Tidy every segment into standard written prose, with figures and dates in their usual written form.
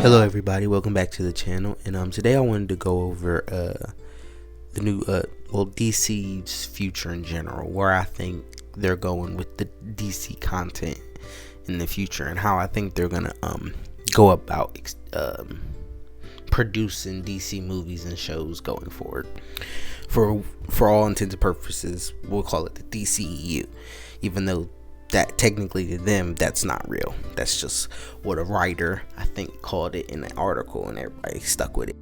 Hello everybody, welcome back to the channel, and today I wanted to go over the new DC's future in general, where I think they're going with the DC content in the future, and how I think they're gonna go about producing DC movies and shows going forward. For all intents and purposes, we'll call it the DCEU, even though that technically to them that's not real. That's just what a writer I think called it in an article, and everybody stuck with it.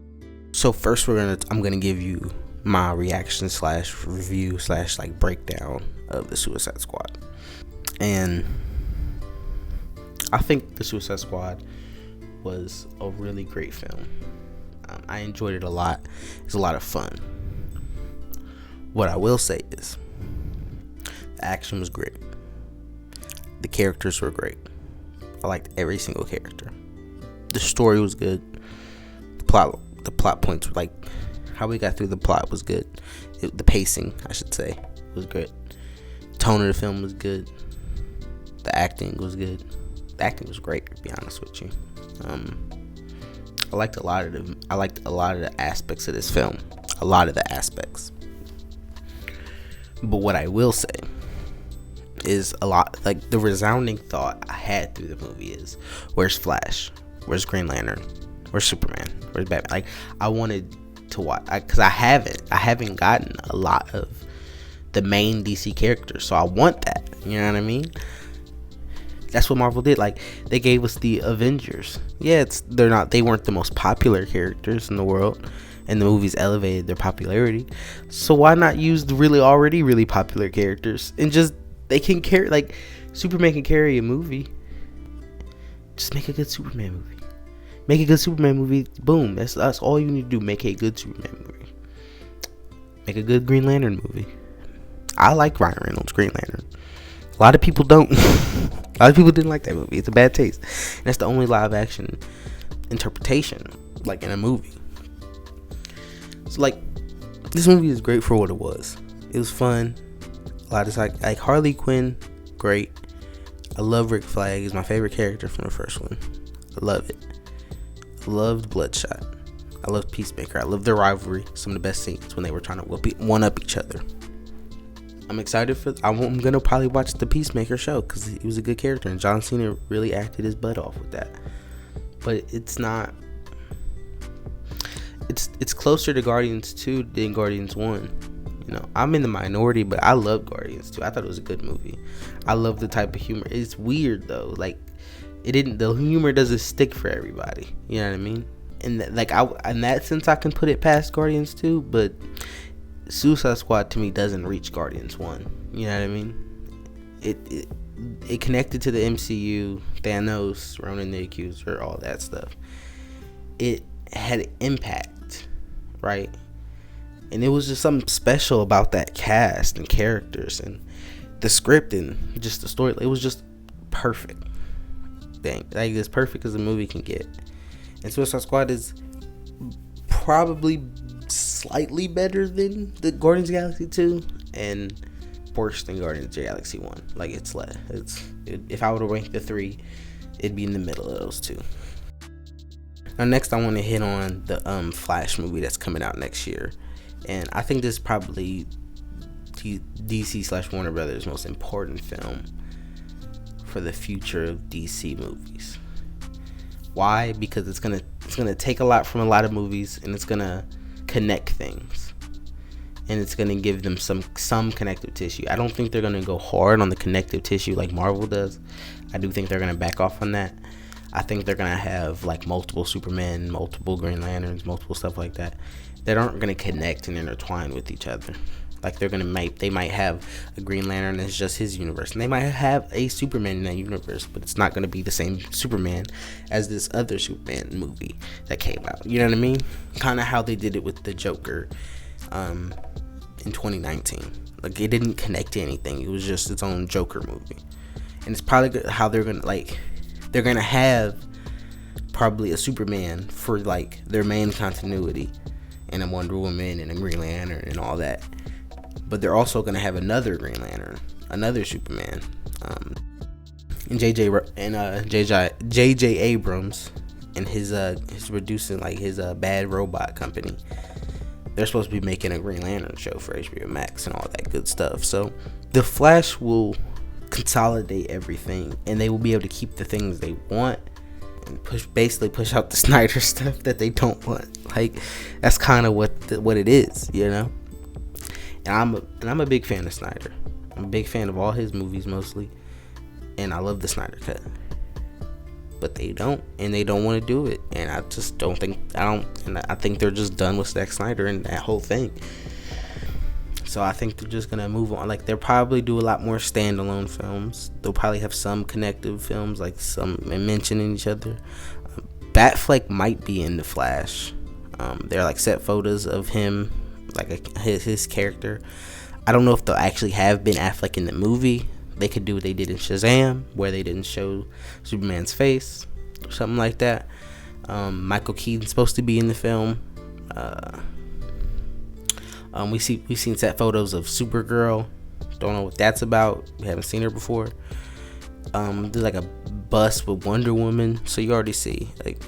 So first I'm gonna give you my reaction / review / breakdown of the Suicide Squad. And I think the Suicide Squad was a really great film. I enjoyed it a lot. It's a lot of fun. What I will say is the action was great. The characters were great. I liked every single character. The story was good. The plot points were like how we got through the plot was good. The pacing, I should say, was good. The tone of the film was good. The acting was good. The acting was great, to be honest with you. I liked a lot of the aspects of this film. A lot of the aspects. But what I will say is a lot, like, the resounding thought I had through the movie is, where's Flash? Where's Green Lantern? Where's Superman? Where's Batman? Like, I wanted to watch, because I haven't gotten a lot of the main DC characters, so I want that. You know what I mean? That's what Marvel did. Like, they gave us the Avengers. Yeah, they weren't the most popular characters in the world, and the movies elevated their popularity. So why not use the already really popular characters and just, they can carry, like, Superman can carry a movie. Just make a good Superman movie. Make a good Superman movie. Boom. That's all you need to do. Make a good Superman movie. Make a good Green Lantern movie. I like Ryan Reynolds' Green Lantern. A lot of people don't. A lot of people didn't like that movie. It's a bad taste. And that's the only live action interpretation, like, in a movie. So, like, this movie is great for what it was. It was fun. A lot of like Harley Quinn, great. I love Rick Flag. He's my favorite character from the first one. I love it. I loved Bloodshot. I loved Peacemaker. I loved their rivalry. Some of the best scenes when they were trying to one up each other. I'm excited I'm gonna probably watch the Peacemaker show because he was a good character, and John Cena really acted his butt off with that. But it's not. It's closer to Guardians 2 than Guardians 1. You know, I'm in the minority, but I love Guardians 2. I thought it was a good movie. I love the type of humor. It's weird though. Like, the humor doesn't stick for everybody. You know what I mean? And in that sense, I can put it past Guardians 2, but Suicide Squad to me doesn't reach Guardians 1. You know what I mean? It connected to the MCU, Thanos, Ronan the Accuser, all that stuff. It had impact, right? And it was just something special about that cast and characters and the script and just the story. It was just perfect. Dang, like, as perfect as a movie can get. And Suicide Squad is probably slightly better than the Guardians of the Galaxy 2 and worse than Guardians of the Galaxy 1. Like, if I were to rank the three, it'd be in the middle of those two. Now, next I want to hit on the Flash movie that's coming out next year. And I think this is probably DC / Warner Brothers' most important film for the future of DC movies. Why? Because it's gonna take a lot from a lot of movies, and it's gonna connect things, and it's gonna give them some connective tissue. I don't think they're gonna go hard on the connective tissue like Marvel does. I do think they're gonna back off on that. I think they're gonna have, like, multiple Supermen, multiple Green Lanterns, multiple stuff like that aren't gonna connect and intertwine with each other. Like, they might have a Green Lantern that's just his universe, and they might have a Superman in that universe, but it's not gonna be the same Superman as this other Superman movie that came out. You know what I mean? Kind of how they did it with the Joker in 2019. Like, it didn't connect to anything. It was just its own Joker movie. And it's probably how they're gonna have probably a Superman for, like, their main continuity, and a Wonder Woman and a Green Lantern and all that. But they're also gonna have another Green Lantern, another Superman, and J.J. Abrams and his producing like his Bad Robot company. They're supposed to be making a Green Lantern show for HBO Max and all that good stuff. So the Flash will consolidate everything, and they will be able to keep the things they want and basically push out the Snyder stuff that they don't want. Like, that's kind of what it is, you know. And I'm a big fan of Snyder. I'm a big fan of all his movies mostly, and I love the Snyder cut. But they don't want to do it, and I just don't think I think they're just done with Zack Snyder and that whole thing. So I think they're just gonna move on. Like, they'll probably do a lot more standalone films. They'll probably have some connective films, like some mentioning each other. Affleck might be in the Flash. They're like set photos of him, like his character. I don't know if they'll actually have Ben Affleck in the movie. They could do what they did in Shazam, where they didn't show Superman's face or something like that. Michael Keaton's supposed to be in the film. We've seen set photos of Supergirl. Don't know what that's about. We haven't seen her before. There's like a bus with Wonder Woman, so you already see like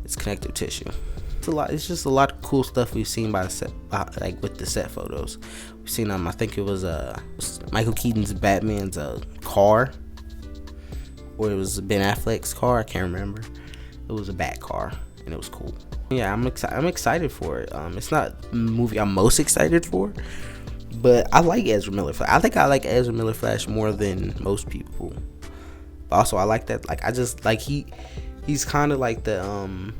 it's connective tissue. It's a lot. It's just a lot of cool stuff we've seen by the set, like with the set photos. We've seen I think it was Michael Keaton's Batman's car, or it was Ben Affleck's car. I can't remember. It was a Bat car, and it was cool. Yeah, I'm excited for it. It's not a movie I'm most excited for, but I like Ezra Miller Flash. I think I like Ezra Miller Flash more than most people. But also, I like that. Like, I just like he's kind of like the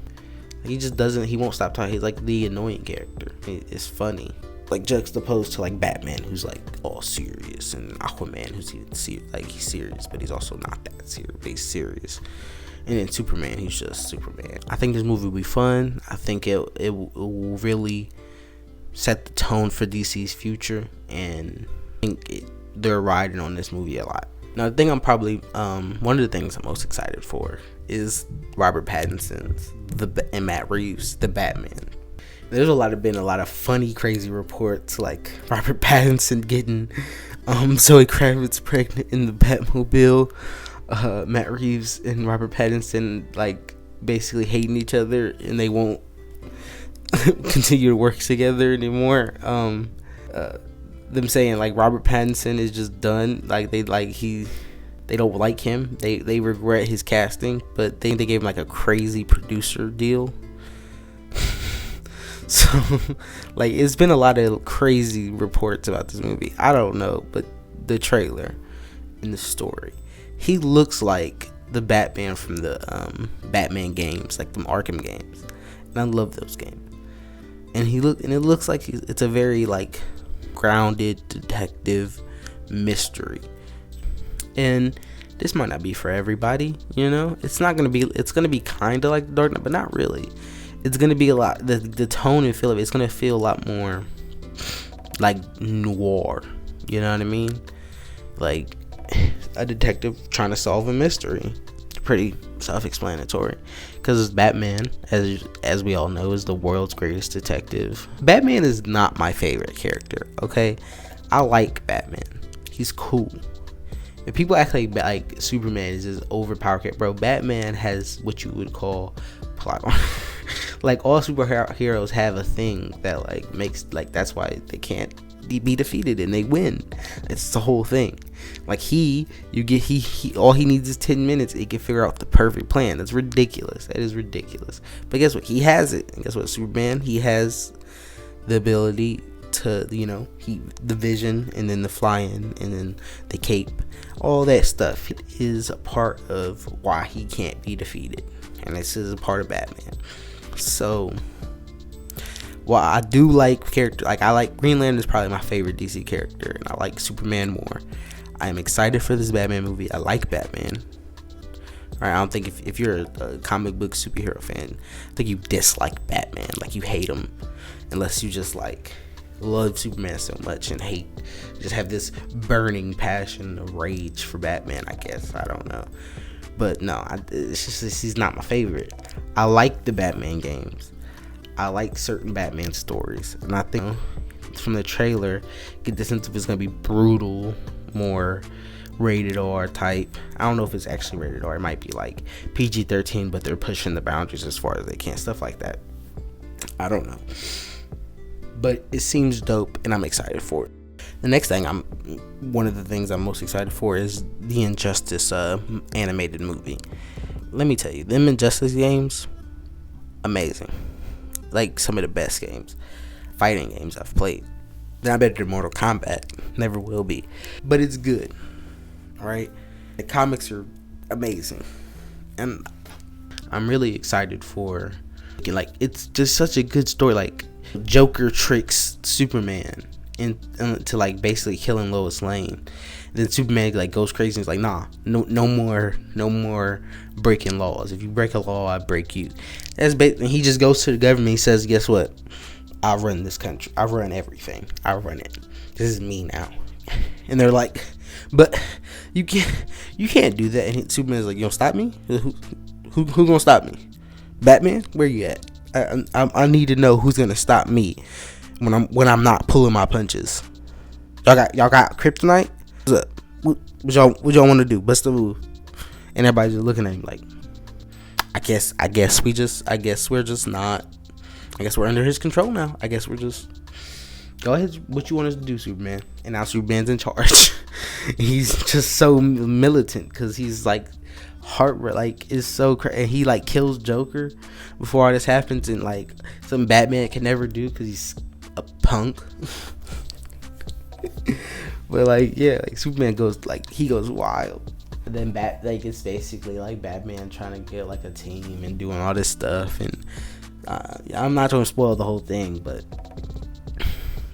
he won't stop talking. He's like the annoying character. It's funny, like juxtaposed to like Batman, who's like all serious, and Aquaman, who's he's serious, but he's also not that serious. But he's serious. And then Superman, he's just Superman. I think this movie will be fun. I think it will really set the tone for DC's future, and I think they're riding on this movie a lot. Now, the thing I'm probably one of the things I'm most excited for is Robert Pattinson's and Matt Reeves' The Batman. There's been a lot of funny, crazy reports, like Robert Pattinson getting Zoe Kravitz pregnant in the Batmobile. Matt Reeves and Robert Pattinson like basically hating each other, and they won't continue to work together anymore. Them saying like Robert Pattinson is just done, like they don't like him. They regret his casting, but they gave him like a crazy producer deal. So like it's been a lot of crazy reports about this movie. I don't know, but the trailer and the story, he looks like the Batman from the Batman games, like the Arkham games, and I love those games. And it looks like it's a very like grounded detective mystery. And this might not be for everybody, you know. It's gonna be kind of like The Dark Knight, but not really. It's gonna be a lot. The tone and feel of it's gonna feel a lot more like noir. You know what I mean? Like a detective trying to solve a mystery. Pretty self-explanatory, because Batman, as we all know, is the world's greatest detective. Batman is not my favorite character. Okay, I like Batman. He's cool. And people act like Superman is this overpowered character. Bro, Batman has what you would call plot. Like, all superheroes have a thing that like makes, like, that's why they can't be defeated and they win. It's the whole thing. Like he all he needs is 10 minutes. He can figure out the perfect plan. That's ridiculous. That is ridiculous. But guess what? He has it. And guess what? Superman, he has the ability to, you know, the vision, and then the flying, and then the cape. All that stuff is a part of why he can't be defeated. And this is a part of Batman. So, while I do like character, like I like Green Lantern is probably my favorite DC character, and I like Superman more. I am excited for this Batman movie. I like Batman. Alright, I don't think if you're a comic book superhero fan, I think you dislike Batman, like you hate him, unless you just like love Superman so much and just have this burning passion of rage for Batman. I guess, I don't know, but no, it's just he's not my favorite. I like the Batman games. I like certain Batman stories, and I think from the trailer, get the sense of it's gonna be brutal, more rated R type. I don't know if it's actually rated R. It might be like PG-13, but they're pushing the boundaries as far as they can. Stuff like that. I don't know. But it seems dope, and I'm excited for it. The next thing one of the things I'm most excited for is the Injustice animated movie. Let me tell you, them Injustice games, amazing. Like some of the best fighting games I've played. They're not better than Mortal Kombat, never will be, but it's good. Right? The comics are amazing, and I'm really excited for, like, it's just such a good story. Like, Joker tricks Superman into like basically killing Lois Lane. And then Superman like goes crazy and is like, nah, no more breaking laws. If you break a law, I break you. And he just goes to the government. He says, guess what? I run this country. I run everything. I run it. This is me now. And they're like, but you can't do that. And Superman's like, you gonna stop me? Who gonna stop me? Batman? Where you at? I need to know who's gonna stop me when I'm not pulling my punches. Y'all got kryptonite? What's up? What y'all want to do? Bust the move. And everybody's just looking at him like, I guess we're just not. I guess we're under his control now. I guess we're just, go ahead. What you want us to do, Superman? And now Superman's in charge. He's just so militant because he's like like is so crazy. And he like kills Joker before all this happens, and like something Batman can never do because he's a punk. But like, yeah, like Superman goes wild. And then it's basically like Batman trying to get like a team and doing all this stuff. And I'm not trying to spoil the whole thing, but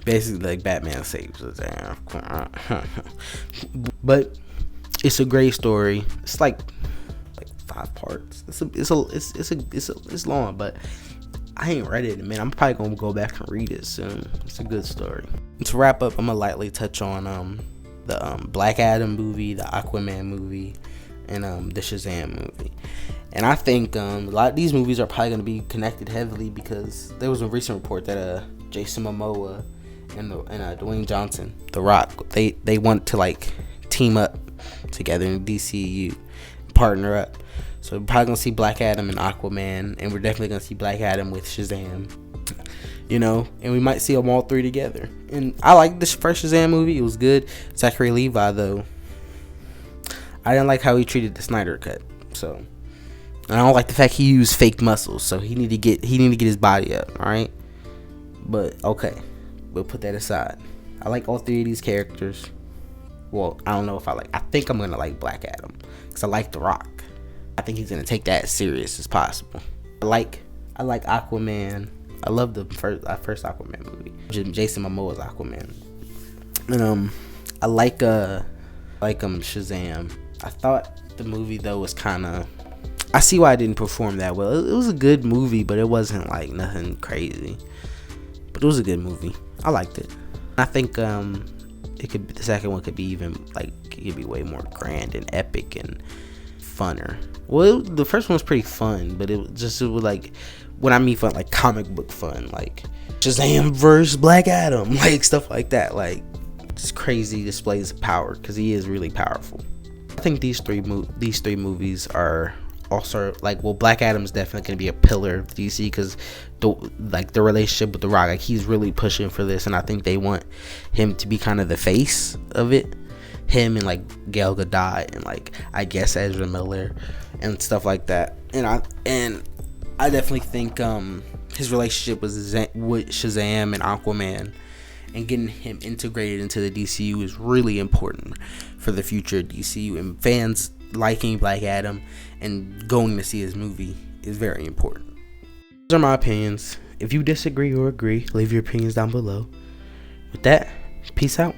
basically like Batman saves the day. But it's a great story. It's like 5 parts. It's long, but I ain't read it, man. I'm probably gonna go back and read it soon. It's a good story. To wrap up, I'm gonna lightly touch on the Black Adam movie, the Aquaman movie, and the Shazam movie. And I think a lot of these movies are probably gonna be connected heavily because there was a recent report that Jason Momoa and Dwayne Johnson, The Rock, they want to like team up together in DCU, partner up. So we're probably gonna see Black Adam and Aquaman, and we're definitely gonna see Black Adam with Shazam. And we might see them all 3 together. And I like this first Shazam movie; it was good. Zachary Levi, though, I didn't like how he treated the Snyder Cut. So, and I don't like the fact he used fake muscles. So he need to get his body up. All right, but okay, we'll put that aside. I like all 3 of these characters. Well, I don't know if I think I'm gonna like Black Adam because I like The Rock. I think he's gonna take that as serious as possible. I like Aquaman. I love the first Aquaman movie. Jason Momoa's Aquaman. And I like Shazam. I thought the movie though was kind of. I see why it didn't perform that well. It was a good movie, but it wasn't like nothing crazy. But it was a good movie. I liked it. I think the second one could be even like it could be way more grand and epic and funner. Well, the first one was pretty fun, but it was like, when I mean fun, like comic book fun, like Shazam versus Black Adam, like stuff like that, like just crazy displays of power because he is really powerful. I think these three movies are also like, well, Black Adam's definitely gonna be a pillar of DC because the relationship with The Rock, like he's really pushing for this, and I think they want him to be kind of the face of it. Him and like Gal Gadot and like I guess Ezra Miller and stuff like that. And I definitely think his relationship with Shazam and Aquaman and getting him integrated into the DCU is really important for the future of DCU, and fans liking Black Adam and going to see his movie is very important. Those are my opinions. If you disagree or agree, leave your opinions down below. With that, peace out.